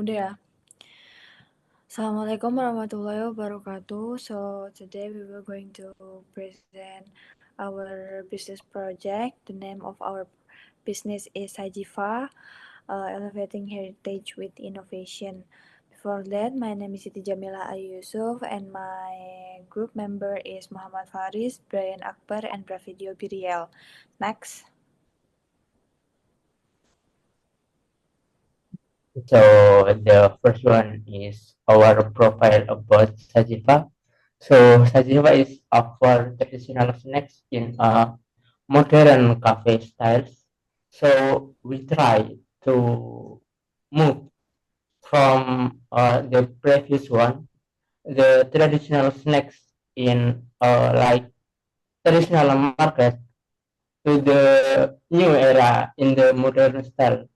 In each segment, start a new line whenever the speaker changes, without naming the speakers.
Udah ya. Assalamualaikum warahmatullahi wabarakatuh. So today we were going to present our business project. The name of our business is Sajifa, Elevating Heritage with Innovation. Before that, my name is Siti Jamila Ayusuf and my group member is Muhammad Faris, Brian Akbar, and Pravidyo Biriel. Next.
So the first one is our profile about Sajiva. So Sajiva is our traditional snacks in a modern cafe styles. So we try to move from the previous one, the traditional snacks in like traditional market to the new era in the modern style.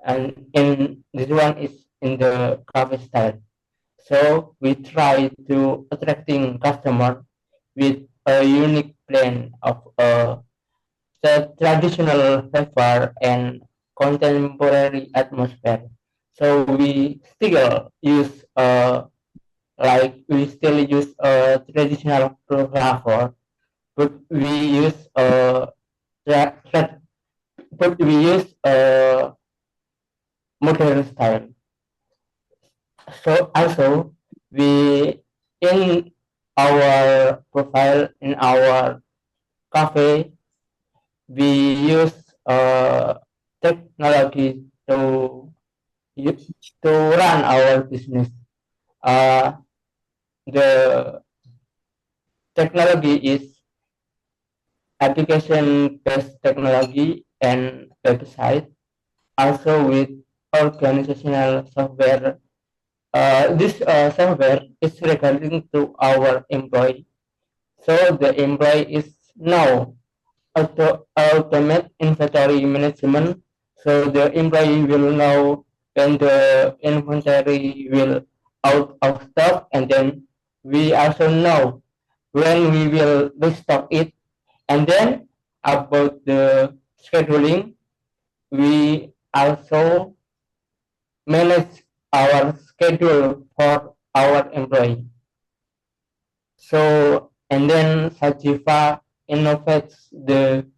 And in this one is in the cafe style. So we try to attracting customer with a unique blend of the traditional flavor and contemporary atmosphere. So we still use we still use a traditional flavor, but we use tra- tra- but we use a modern style. So also we in our profile in our cafe we use technology to run our business. Uh, the technology is application based technology and website also with organizational software. This software is regarding to our employee. So the employee is now automate inventory management. So the employee will know when the inventory will out of stock, and then we also know when we will restock it. And then about the scheduling, we also manage our schedule for our employee. So, and then Sajiva innovates the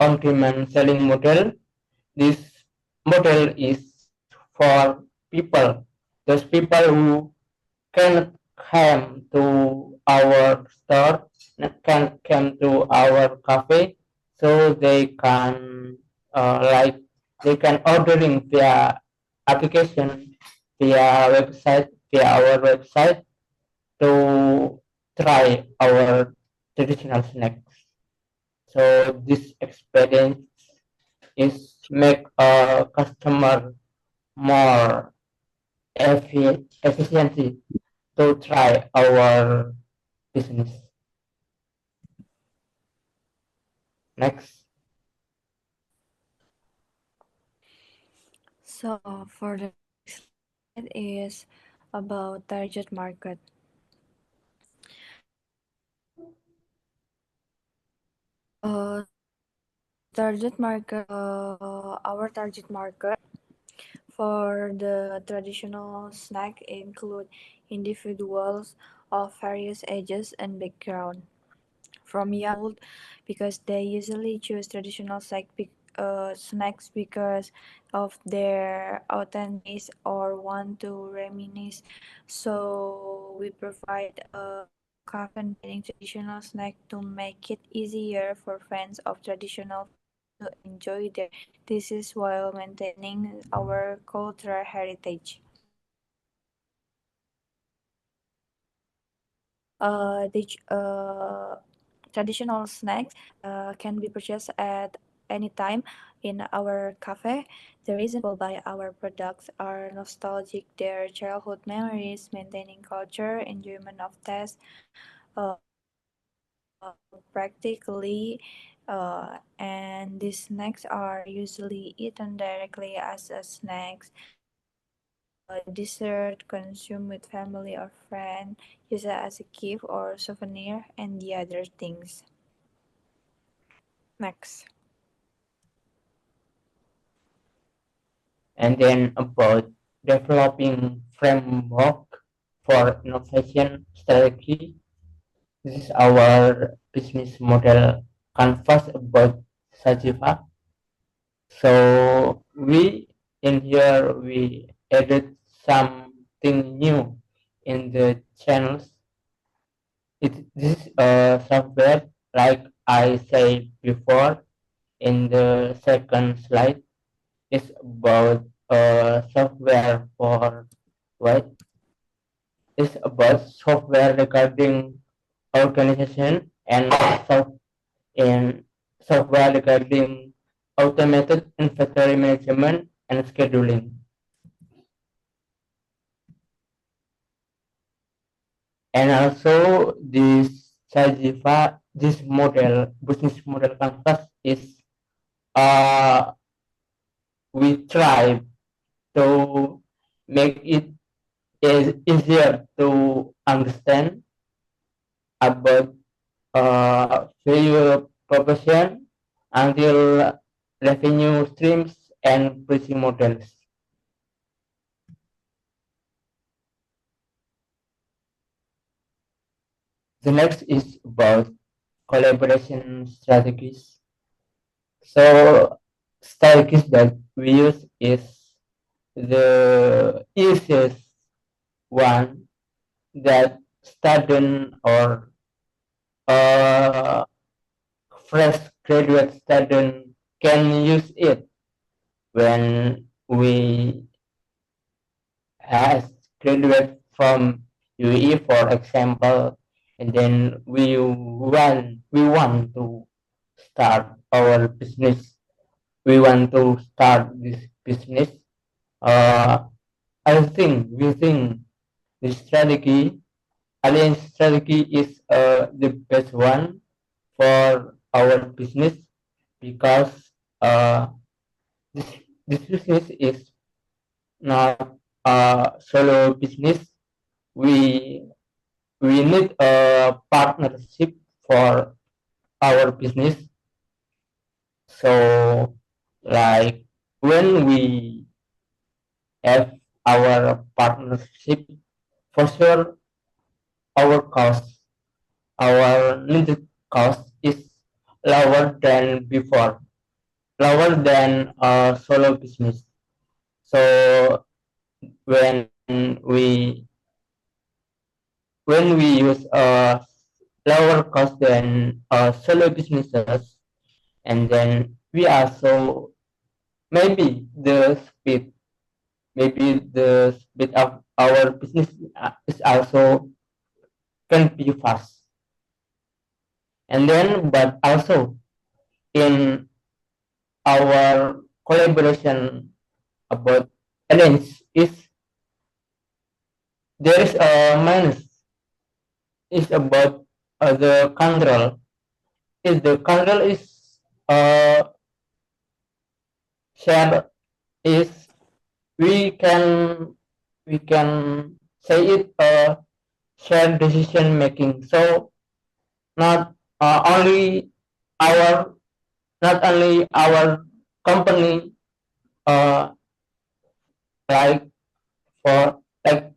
on-demand selling model. This model is for people, those people who can come to our store, can come to our cafe, so they can they can ordering via application, via our website to try our traditional snacks. So this experience is make a customer more efficiency to try our business. Next.
So for the next slide is about target market. So target market, our target market for the traditional snack include individuals of various ages and background, from young old, because they usually choose traditional snacks because of their authenticity or want to reminisce. So we provide a cafe containing traditional snack to make it easier for fans of traditional food to enjoy their dishes while maintaining our cultural heritage. Traditional snacks can be purchased at any time in our cafe. The reason people buy our products are nostalgic, their childhood memories, maintaining culture, enjoyment of taste, practically, and these snacks are usually eaten directly as a snacks, dessert, consumed with family or friend, used as a gift or souvenir, and the other things. Next.
And then about developing framework for innovation strategy. This is our business model canvas about Sajiva. So we in here we added something new in the channels. This software, like I said before in the second slide, is about software for what? Is about software regarding organization and in software regarding automated inventory management and scheduling. And also this model, business model canvas is uh, we try to make it easier to understand about value proposition until revenue streams and pricing models. The next is about collaboration strategies. So strategies that we use is the easiest one that student or uh, fresh graduate student can use it when we has graduate from UE, for example, and then we want to start our business. We want to start this business. Uh, we think the strategy, alliance strategy, is the best one for our business because uh, this this business is not a solo business. We we need a partnership for our business. So, like when we have our partnership, for sure our cost, our needed cost is lower than before, lower than a solo business. So when we use a lower cost than solo businesses, and then we also speed maybe the speed of our business is also can be fast, and then but also in our collaboration about alliance is there is a minus is about the control is the control is uh shared is we can we can say it shared decision making. So not only our not only our company uh like for like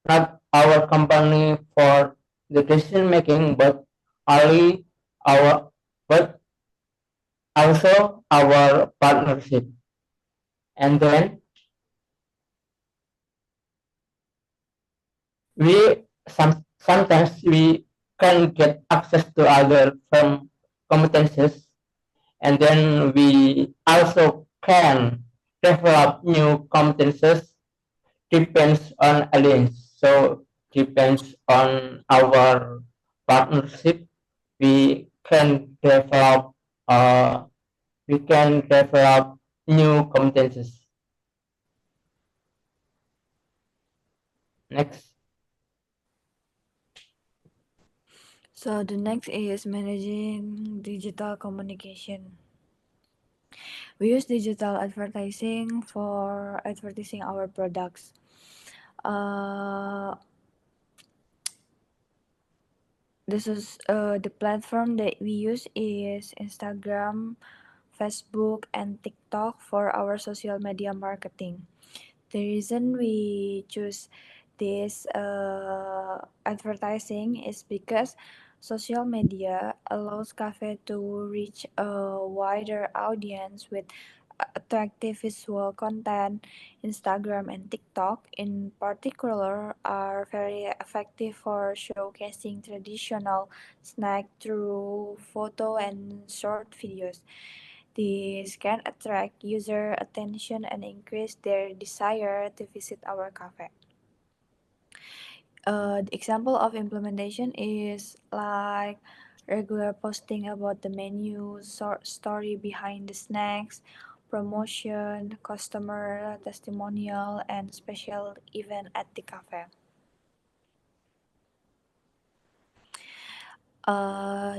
not our company for the decision making, but only our but also our partnership. And then we sometimes we can get access to other firm competences, and then we also can develop new competences depends on alliance. So depends on our partnership. We can develop uh, we can develop new competences. Next.
So the next is managing digital communication. We use digital advertising for advertising our products. Uh, this is the platform that we use is Instagram, Facebook, and TikTok for our social media marketing. The reason we choose this advertising is because social media allows cafe to reach a wider audience with attractive visual content. Instagram and TikTok, in particular, are very effective for showcasing traditional snack through photo and short videos. This can attract user attention and increase their desire to visit our cafe. The example of implementation is like regular posting about the menu, story behind the snacks, promotion, customer testimonial, and special event at the cafe.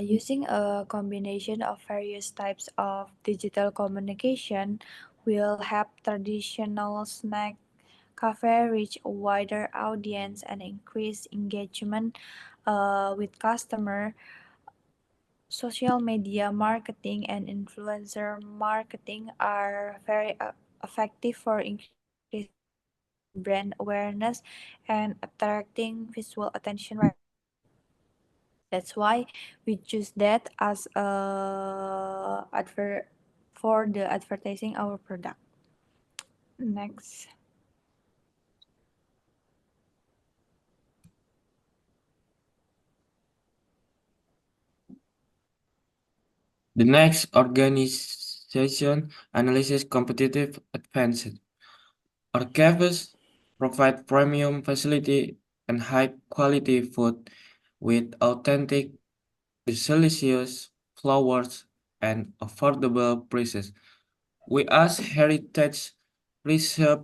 Using a combination of various types of digital communication will help traditional snack cafe reach a wider audience and increase engagement with customer. Social media marketing and influencer marketing are very effective for increasing brand awareness and attracting visual attention right now. That's why we choose that as for the advertising our product. Next.
The next organization analyzes competitive advantage. Our cafes provide premium facility and high quality food with authentic, delicious flowers and affordable prices. We ask heritage research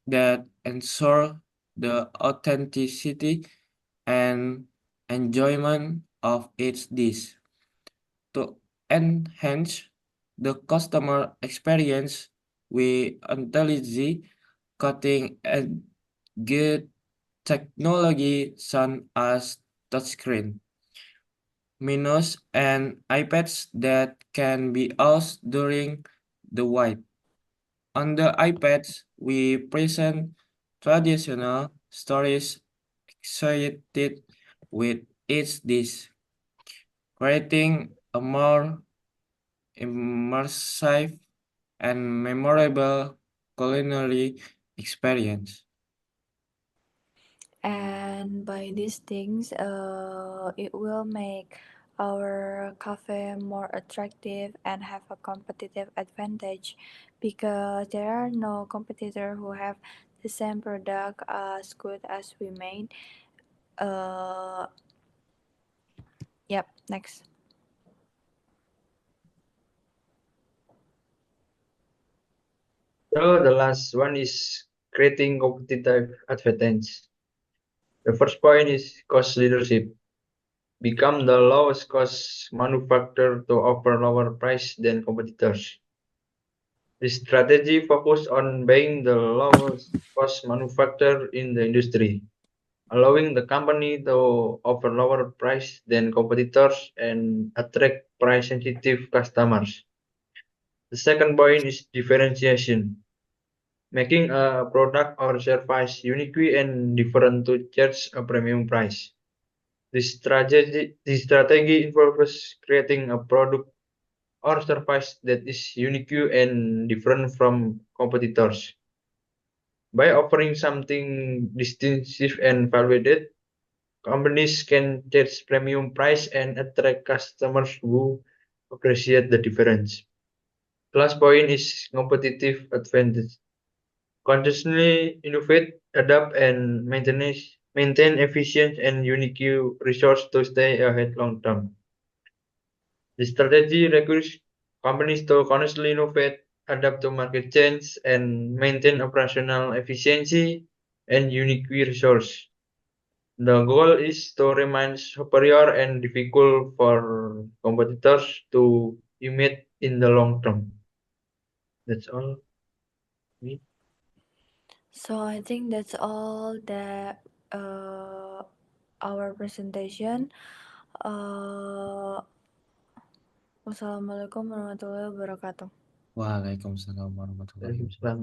that ensure the authenticity and enjoyment of each dish. To enhance the customer experience, we intelligently cutting and good technology such as touchscreen, menus, and iPads that can be used during the wait. On the iPads, we present traditional stories associated with each dish, creating a more immersive and memorable culinary experience.
And by these things, it will make our cafe more attractive and have a competitive advantage because there are no competitor who have the same product as good as we made. uh yep, next.
So the last one is creating competitive advantage. The first point is cost leadership. Become the lowest cost manufacturer to offer lower price than competitors. This strategy focused on being the lowest cost manufacturer in the industry, allowing the company to offer lower price than competitors and attract price sensitive customers. The second point is differentiation. Making a product or service unique and different to charge a premium price. This strategy involves creating a product or service that is unique and different from competitors. By offering something distinctive and valued, companies can charge premium price and attract customers who appreciate the difference. Last point is competitive advantage. Continuously innovate, adapt, and maintain efficient and unique resource to stay ahead long term. The strategy requires companies to constantly innovate, adapt to market change, and maintain operational efficiency and unique resource. The goal is to remain superior and difficult for competitors to imitate in the long term. That's all. Me.
So I think that's all that our presentation. uh Wassalamualaikum warahmatullahi wabarakatuh.
Waalaikumsalam warahmatullahi wabarakatuh.
Waalaikumsalam